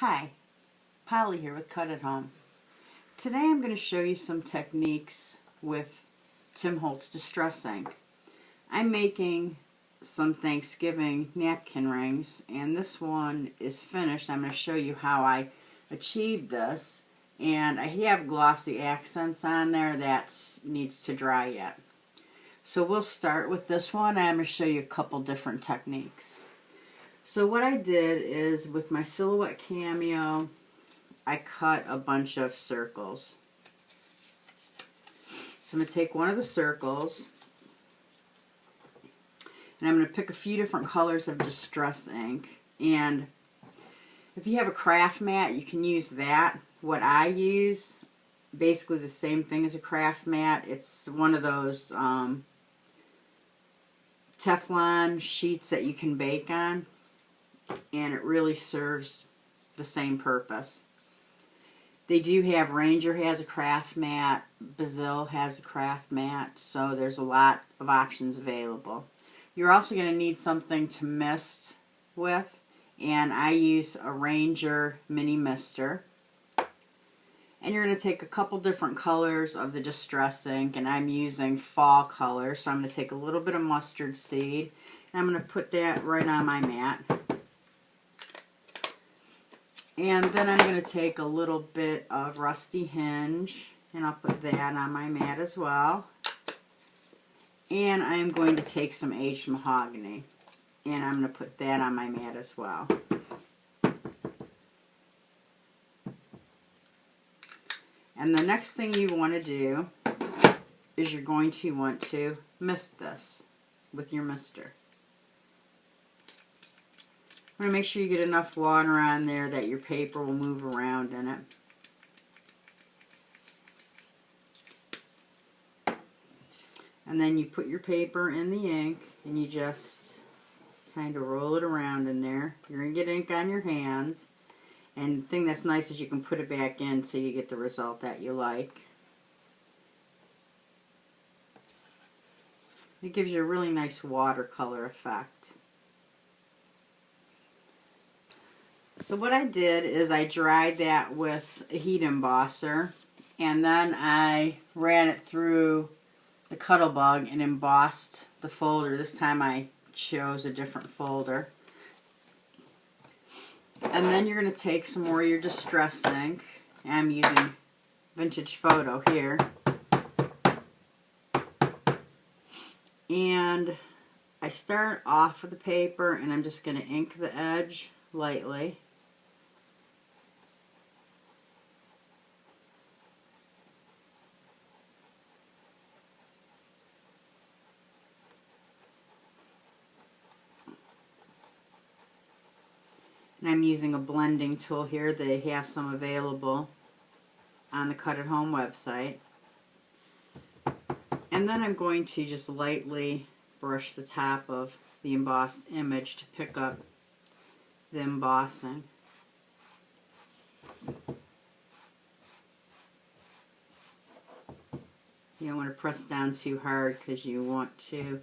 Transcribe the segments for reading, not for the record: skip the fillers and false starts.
Hi, Polly here with Cut at Home. Today I'm going to show you some techniques with Tim Holtz Distress Ink. I'm making some Thanksgiving napkin rings, and this one is finished. I'm going to show you how I achieved this, and I have glossy accents on there that needs to dry yet. So we'll start with this one. I'm going to show you a couple different techniques. So what I did is, with my Silhouette Cameo, I cut a bunch of circles. So I'm going to take one of the circles, and I'm going to pick a few different colors of Distress Ink. And if you have a craft mat, you can use that. What I use basically is the same thing as a craft mat. It's one of those Teflon sheets that you can bake on, and it really serves the same purpose. They do have, Ranger has a craft mat, Bazil has a craft mat, so there's a lot of options available. You're also going to need something to mist with, and I use a Ranger mini mister. And you're going to take a couple different colors of the Distress Ink, and I'm using fall color, so I'm going to take a little bit of mustard seed, and I'm going to put that right on my mat. And then I'm going to take a little bit of Rusty Hinge, and I'll put that on my mat as well. And I'm going to take some aged mahogany, and I'm going to put that on my mat as well. And the next thing you want to do is you're going to want to mist this with your mister. I'm going to make sure you get enough water on there that your paper will move around in it. And then you put your paper in the ink, and you just kind of roll it around in there. You're going to get ink on your hands. And the thing that's nice is you can put it back in so you get the result that you like. It gives you a really nice watercolor effect. So what I did is I dried that with a heat embosser, and then I ran it through the Cuttlebug and embossed the folder. This time I chose a different folder. And then you're going to take some more of your Distress Ink. I'm using Vintage Photo here. And I start off with the paper, and I'm just going to ink the edge lightly. And I'm using a blending tool here. They have some available on the Cut at Home website. And then I'm going to just lightly brush the top of the embossed image to pick up the embossing. You don't want to press down too hard because you want to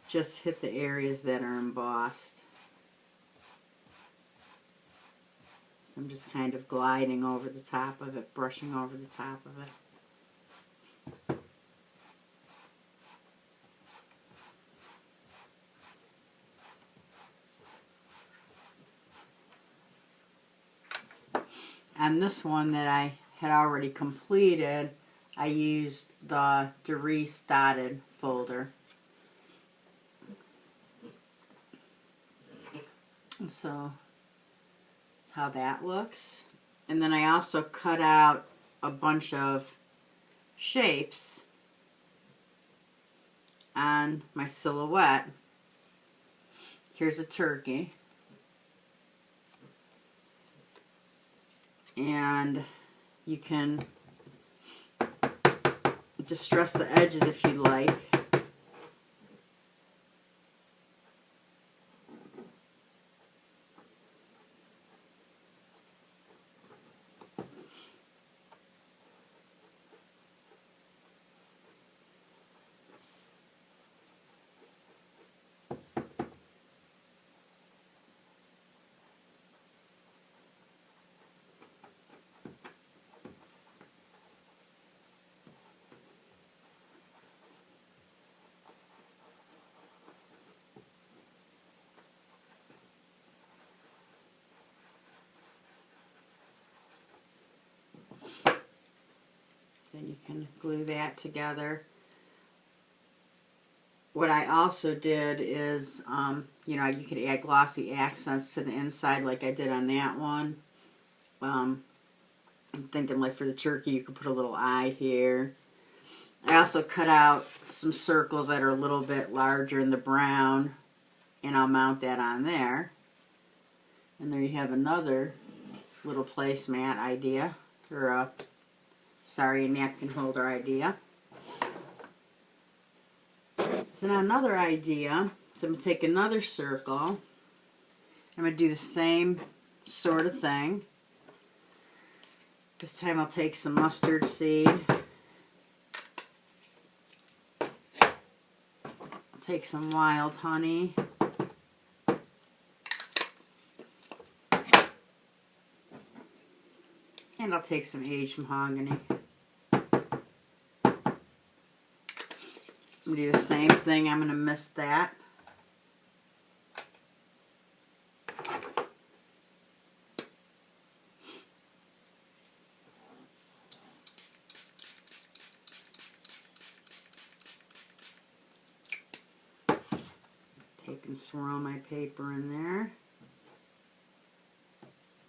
just hit the areas that are embossed. So I'm just kind of gliding over the top of it, brushing over the top of it. And this one that I had already completed, I used the Darice dotted folder. And so that's how that looks. And then I also cut out a bunch of shapes on my Silhouette. Here's a turkey. And you can distress the edges if you like. You can glue that together. What I also did is, you know, you could add glossy accents to the inside like I did on that one. I'm thinking like for the turkey you could put a little eye here. I also cut out some circles that are a little bit larger in the brown, and I'll mount that on there. And there you have another little placemat idea, or a, sorry, a napkin holder idea. So now another idea, so I'm going to take another circle, I'm going to do the same sort of thing. This time I'll take some mustard seed, I'll take some wild honey, and I'll take some aged mahogany. I'm going to do the same thing, I'm going to mist that. Take and swirl my paper in there.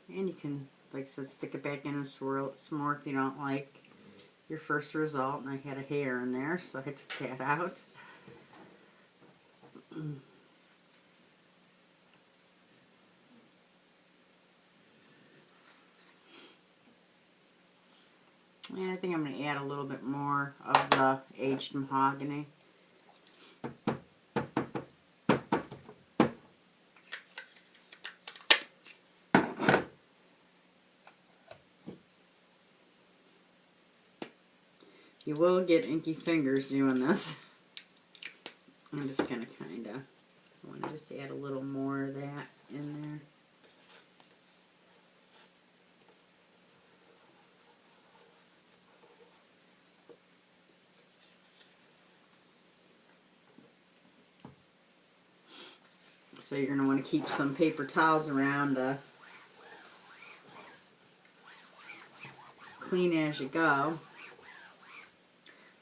And you can, like I said, stick it back in and swirl it some more if you don't like your first result. And I had a hair in there, so I took that out. And I think I'm going to add a little bit more of the aged mahogany. You will get inky fingers doing this. I'm just going to I want to just add a little more of that in there. So you're going to want to keep some paper towels around to clean as you go.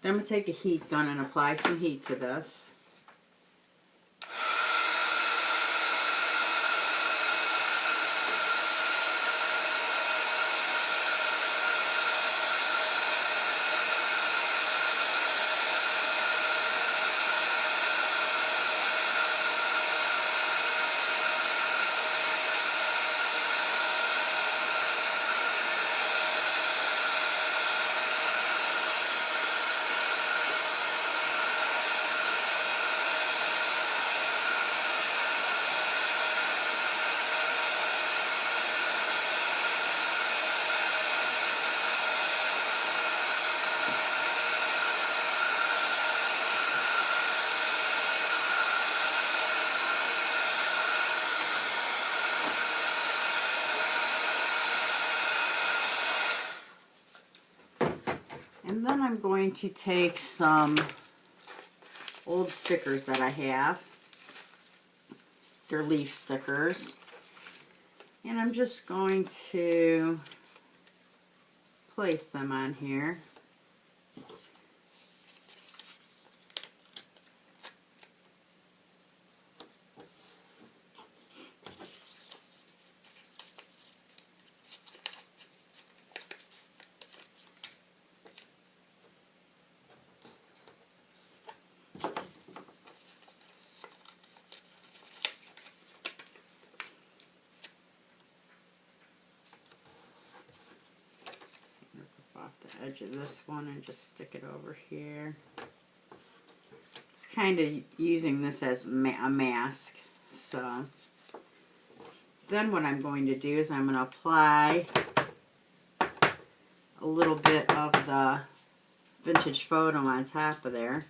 Then I'm going to take a heat gun and apply some heat to this. And then I'm going to take some old stickers that I have. They're leaf stickers. And I'm just going to place them on here. Off the edge of this one and just stick it over here. It's kind of using this as a mask. So then what I'm going to do is I'm going to apply a little bit of the Vintage Photo on top of there.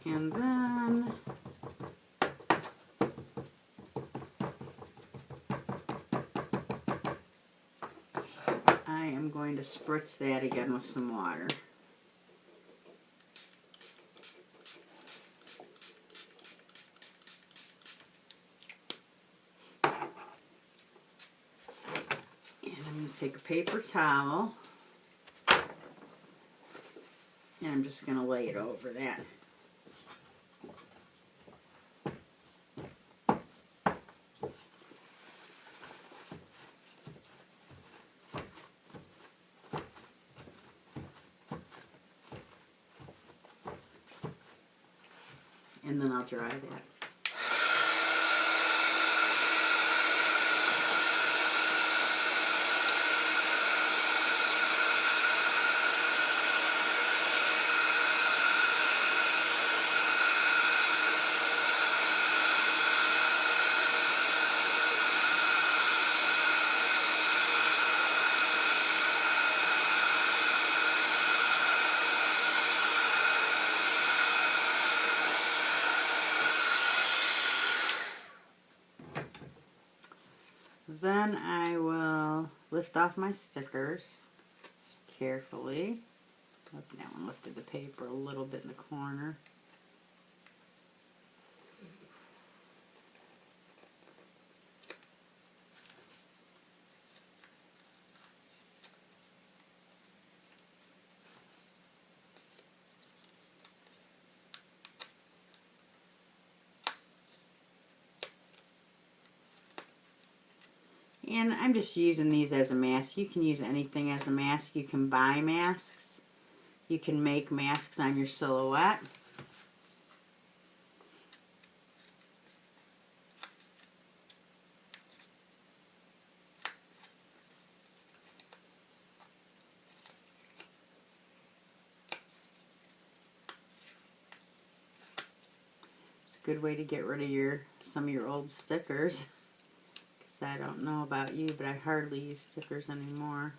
And then I am going to spritz that again with some water. take a paper towel and I'm just going to lay it over that. And then I'll dry that. Then I will lift off my stickers carefully. Look, that one lifted the paper a little bit in the corner. And I'm just using these as a mask. You can use anything as a mask. You can buy masks. You can make masks on your silhouette. It's a good way to get rid of some of your old stickers. I don't know about you, but I hardly use stickers anymore.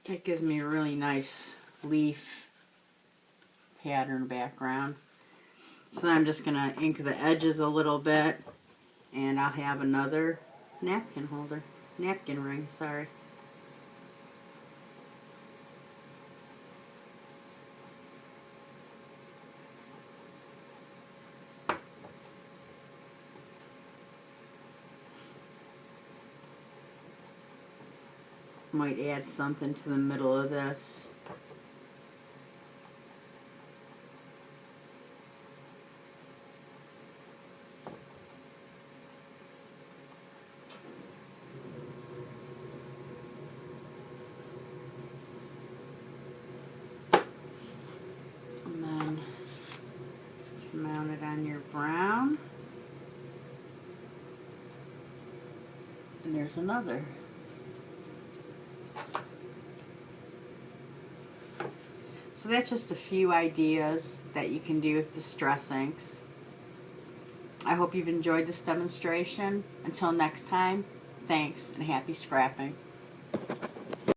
It gives me a really nice leaf pattern background. So I'm just going to ink the edges a little bit, and I'll have another napkin ring, sorry. Might add something to the middle of this. And then mount it on your brown. And there's another. So that's just a few ideas that you can do with Distress Inks. I hope you've enjoyed this demonstration. Until next time, thanks and happy scrapping.